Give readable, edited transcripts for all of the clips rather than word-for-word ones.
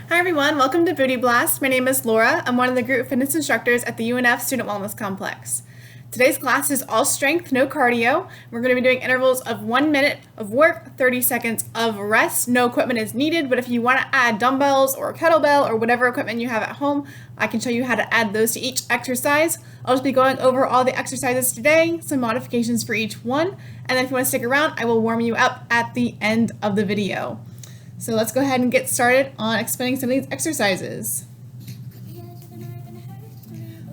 Hi everyone, welcome to Booty Blast. My name is Laura. I'm one of the group fitness instructors at the UNF Student Wellness Complex. Today's class is all strength, no cardio. We're going to be doing intervals of 1 minute of work, 30 seconds of rest. No equipment is needed, but if you want to add dumbbells or a kettlebell or whatever equipment you have at home, I can show you how to add those to each exercise. I'll just be going over all the exercises today, some modifications for each one, and then if you want to stick around, I will warm you up at the end of the video. So let's go ahead and get started on explaining some of these exercises.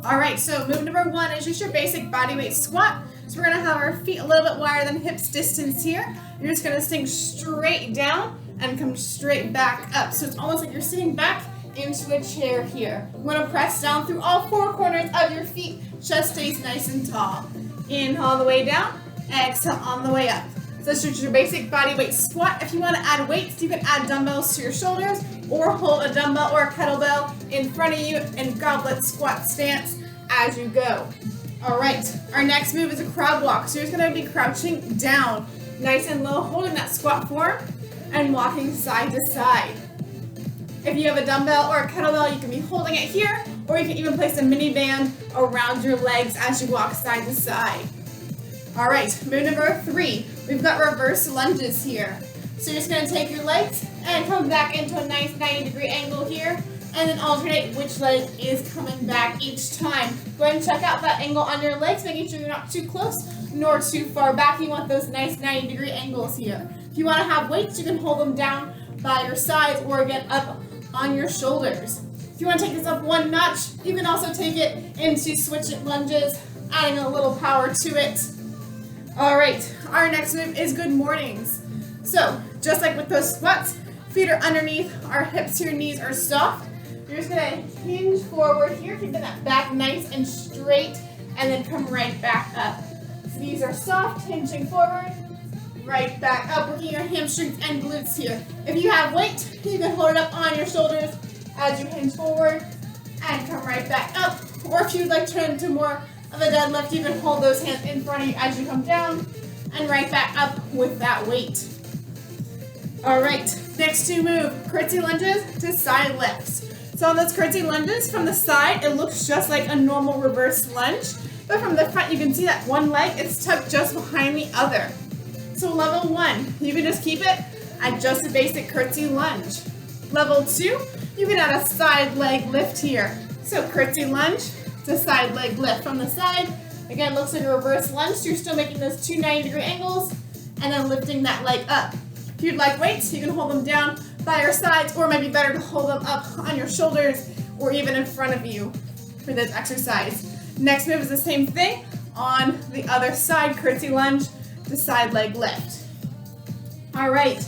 Alright, so move number 1 is just your basic body weight squat. So we're going to have our feet a little bit wider than hips distance here. You're just going to sink straight down and come straight back up. So it's almost like you're sitting back into a chair here. You want to press down through all 4 corners of your feet. Chest stays nice and tall. Inhale on the way down, exhale on the way up. So that's just your basic body weight squat. If you want to add weights, you can add dumbbells to your shoulders or hold a dumbbell or a kettlebell in front of you in goblet squat stance as you go. All right, our next move is a crab walk. So you're just going to be crouching down, nice and low, holding that squat form and walking side to side. If you have a dumbbell or a kettlebell, you can be holding it here, or you can even place a mini band around your legs as you walk side to side. All right, move number 3. We've got reverse lunges here. So you're just going to take your legs and come back into a nice 90-degree angle here, and then alternate which leg is coming back each time. Go ahead and check out that angle on your legs, making sure you're not too close nor too far back. You want those nice 90-degree angles here. If you want to have weights, you can hold them down by your sides or again up on your shoulders. If you want to take this up one notch, you can also take it into switch it lunges, adding a little power to it. All right, our next move is good mornings. So, just like with those squats, feet are underneath, our hips to your knees are soft. You're just gonna hinge forward here, keeping that back nice and straight, and then come right back up. So these are soft, hinging forward, right back up, working your hamstrings and glutes here. If you have weight, you can hold it up on your shoulders as you hinge forward, and come right back up. Or if you'd like to turn into more of a deadlift, you can hold those hands in front of you as you come down and right back up with that weight. All right, next to move, curtsy lunges to side lifts. So on those curtsy lunges, from the side, it looks just like a normal reverse lunge, but from the front, you can see that one leg is tucked just behind the other. So level 1, you can just keep it at just a basic curtsy lunge. Level 2, you can add a side leg lift here. So curtsy lunge, to side leg lift from the side. Again, looks like a reverse lunge, so you're still making those 2 90-degree angles and then lifting that leg up. If you'd like weights, you can hold them down by your sides, or it might be better to hold them up on your shoulders or even in front of you for this exercise. Next move is the same thing on the other side, curtsy lunge to side leg lift. All right,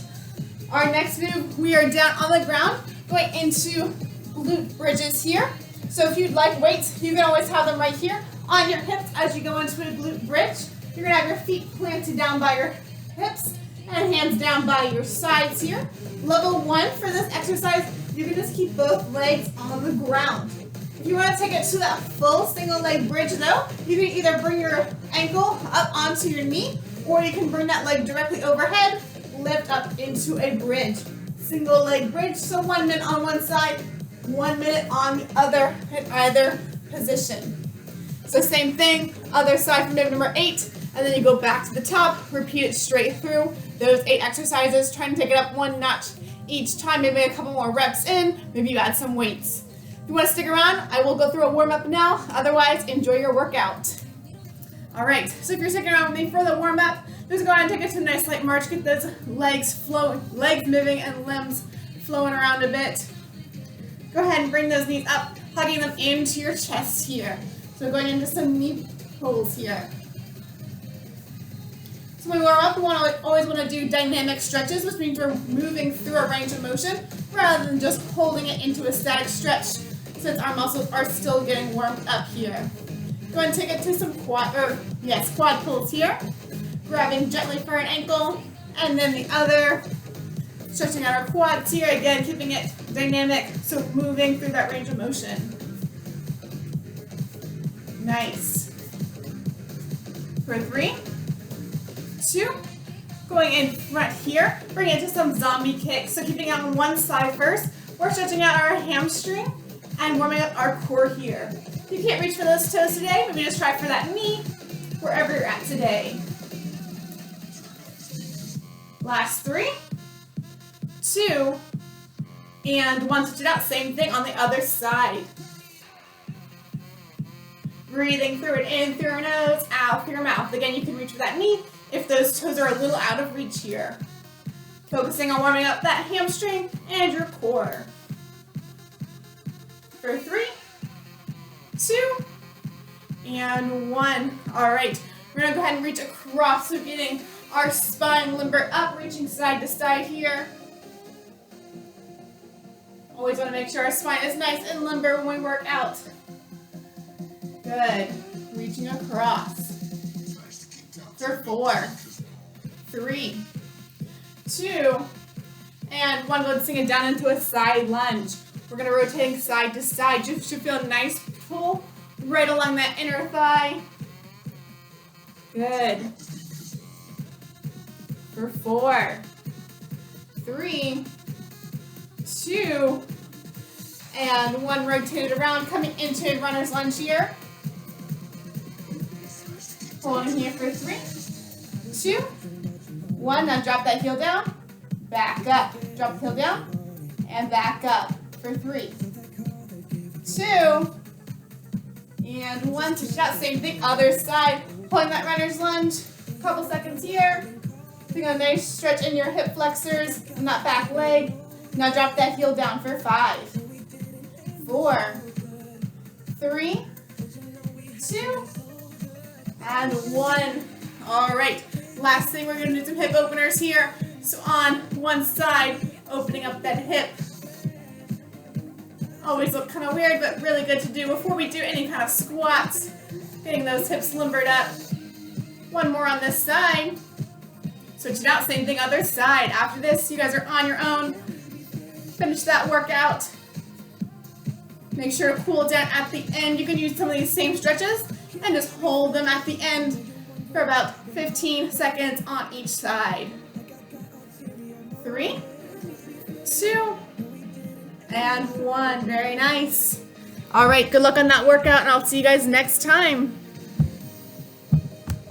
our next move, we are down on the ground, going into glute bridges here. So if you'd like weights, you can always have them right here on your hips as you go into a glute bridge. You're gonna have your feet planted down by your hips and hands down by your sides here. Level 1 for this exercise, you can just keep both legs on the ground. If you wanna take it to that full single leg bridge though, you can either bring your ankle up onto your knee, or you can bring that leg directly overhead, lift up into a bridge. Single leg bridge, so 1 minute on one side, 1 minute on the other in either position. So same thing, other side from move number 8, and then you go back to the top, repeat it straight through those 8 exercises, trying to take it up 1 notch each time, maybe a couple more reps in, maybe you add some weights. If you want to stick around, I will go through a warm up now, otherwise enjoy your workout. All right, so if you're sticking around with me for the warm up, just go ahead and take it to a nice light march, get those legs flowing, legs moving and limbs flowing around a bit. Go ahead and bring those knees up, hugging them into your chest here. So going into some knee pulls here. So when we warm up, we always want to do dynamic stretches, which means we're moving through a range of motion rather than just holding it into a static stretch, since our muscles are still getting warmed up here. Go ahead and take it to some quad pulls here. Grabbing gently for an ankle, and then the other. Stretching out our quads here, again, keeping it dynamic, so moving through that range of motion. Nice. For 3, 2, going in front here, bring it to some zombie kicks. So keeping it on one side first, We're stretching out our hamstring and warming up our core here. If you can't reach for those toes today, maybe just try for that knee wherever you're at today. Last 3, 2, and 1. Switch it out. Same thing on the other side. Breathing through it in through your nose, out through your mouth. Again, you can reach for that knee if those toes are a little out of reach here. Focusing on warming up that hamstring and your core. For 3, 2, and 1. All right, we're gonna go ahead and reach across, so getting our spine limber up, reaching side to side here. Always wanna make sure our spine is nice and limber when we work out. Good, reaching across. For 4, 3, 2, and 1. Go ahead and sing it down into a side lunge. We're gonna rotate side to side. You should feel a nice pull right along that inner thigh. Good. For 4, 3, 2, and 1. Rotate it around, coming into a runner's lunge here. Holding here for 3, 2, 1. Now drop that heel down, back up. Drop the heel down, and back up for 3, 2, and 1. Switch it out. Same thing, other side. Pulling that runner's lunge. Couple seconds here. Taking a nice stretch in your hip flexors and that back leg. Now drop that heel down for 5, 4, 3, 2, and 1. All right, last thing, we're gonna do some hip openers here. So on one side, opening up that hip. Always look kind of weird, but really good to do before we do any kind of squats. Getting those hips limbered up. 1 more on this side. Switch it out, same thing, other side. After this, you guys are on your own. Finish that workout. Make sure to cool down at the end. You can use some of these same stretches and just hold them at the end for about 15 seconds on each side. 3, 2, and 1. Very nice. All right, good luck on that workout, and I'll see you guys next time.